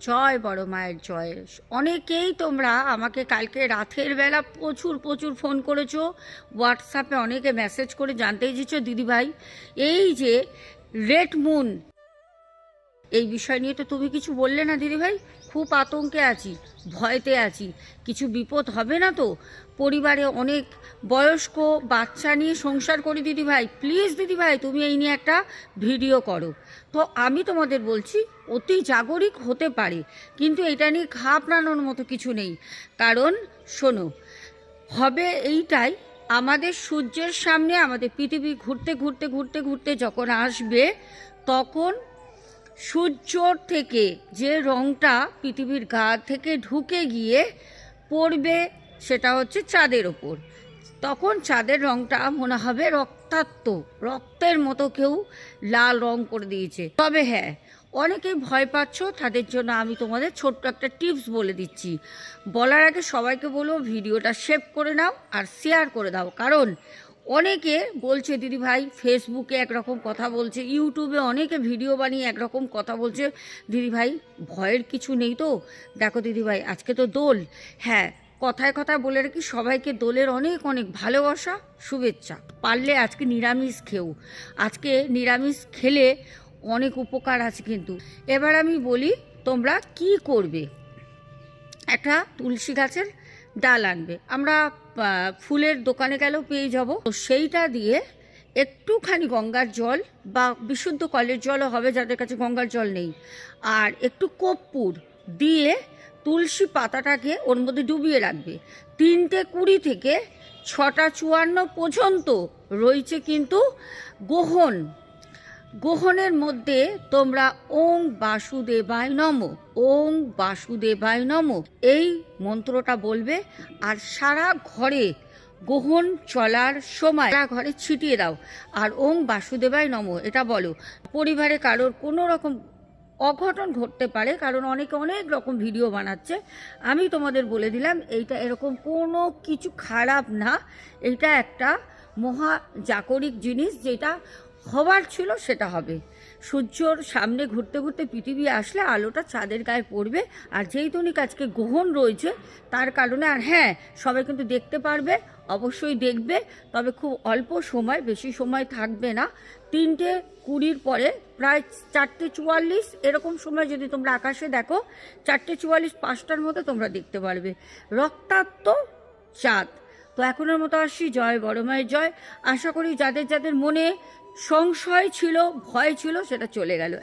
জয় বড় মায়ের জয়। অনেকেই তোমরা আমাকে কালকে রাতের বেলা প্রচুর প্রচুর ফোন করেছো, হোয়াটসঅ্যাপে অনেকে মেসেজ করে জানতে চেয়েছো দিদিভাই এই যে রেড মুন এই বিষয় নিয়ে তো তুমি কিছু বললে না দিদিভাই। খুব আতঙ্কে আছি, ভয়তে আছি, কিছু বিপদ হবে না তো? পরিবারে অনেক বয়স্ক বাচ্চা নিয়ে সংসার করি দিদিভাই, প্লিজ দিদিভাই তুমি এই নিয়ে একটা ভিডিও করো। তো আমি তোমাদের বলছি অতি জাগরিক হতে পারে, কিন্তু এটা নিয়ে ঘাবড়ানোর মতো কিছু নেই। কারণ শোনো, হবে এইটাই, আমাদের সূর্যের সামনে আমাদের পৃথিবী ঘুরতে ঘুরতে ঘুরতে ঘুরতে যখন আসবে, তখন সূর্যর থেকে যে রঙটা পৃথিবীর গা থেকে ঢুকে গিয়ে পড়বে সেটা হচ্ছে চাঁদের ওপর। তখন চাঁদের রঙটা মনে হবে রক্তাক্ত, রক্তের মতো কেউ লাল রং করে দিয়েছে। তবে হ্যাঁ, অনেকেই ভয় পাচ্ছ, তাদের জন্য আমি তোমাদের ছোট্ট একটা টিপস বলে দিচ্ছি। বলার আগে সবাইকে বলবো ভিডিওটা সেভ করে নাও আর শেয়ার করে দাও। কারণ অনেকে বলছে দিদিভাই ফেসবুকে একরকম কথা বলছে, ইউটিউবে অনেকে ভিডিও বানিয়ে একরকম কথা বলছে। দিদিভাই ভয়ের কিছু নেই তো। দেখো দিদিভাই আজকে তো দোল, হ্যাঁ কথায় কথায় বলে রাখি সবাইকে দোলের অনেক অনেক ভালোবাসা, শুভেচ্ছা। পারলে আজকে নিরামিষ খেও, আজকে নিরামিষ খেলে অনেক উপকার আছে কিন্তু। এবার আমি বলি তোমরা কি করবে। একটা তুলসী গাছের ডাল আনবে, আমরা ফুলের দোকানে গেলেও পেয়ে যাব। তো সেইটা দিয়ে একটুখানি গঙ্গার জল বা বিশুদ্ধ কলের জলও হবে যাদের কাছে গঙ্গার জল নেই, আর একটু কর্পূর দিয়ে তুলসী পাতাটাকে ওর মধ্যে ডুবিয়ে রাখবে। 3:20 থেকে 6:54 পর্যন্ত রয়েছে কিন্তু গ্রহণ। গ্রহণের মধ্যে তোমরা ওং বাসুদেবায় নমঃ, ওং বাসুদেবায় নমঃ এই মন্ত্রটা বলবে। আর সারা ঘরে গ্রহণ চলার সময় সারা ঘরে ছিটিয়ে দাও আর ওং বাসুদেবায় নমঃ এটা বলো। পরিবারে কারোর কোনো রকম অঘটন ঘটতে পারে, কারণ অনেকে অনেক রকম ভিডিও বানাচ্ছে। আমি তোমাদের বলে দিলাম এইটা এরকম কোনো কিছু খারাপ না, এইটা একটা মহা জাগরিক জিনিস, যেটা হবার ছিল সেটা হবে। সূর্যর সামনে ঘুরতে ঘুরতে পৃথিবী আসলে আলোটা চাঁদের গায়ে পড়বে। আর যেই তনিক আজকে গ্রহণ রয়েছে তার কারণে, আর হ্যাঁ সবাই কিন্তু দেখতে পারবে, অবশ্যই দেখবে, তবে খুব অল্প সময়, বেশি সময় থাকবে না। 3:20 পরে প্রায় 4:44 এরকম সময় যদি তোমরা আকাশে দেখো, 4:44 5টার মধ্যে তোমরা দেখতে পারবে রক্তাক্ত চাঁদ। তো এখনের মতো আসি, জয় বড় মায়ের জয়। আশা করি যাদের যাদের মনে সংশয় ছিল, ভয় ছিল, সেটা চলে গেল।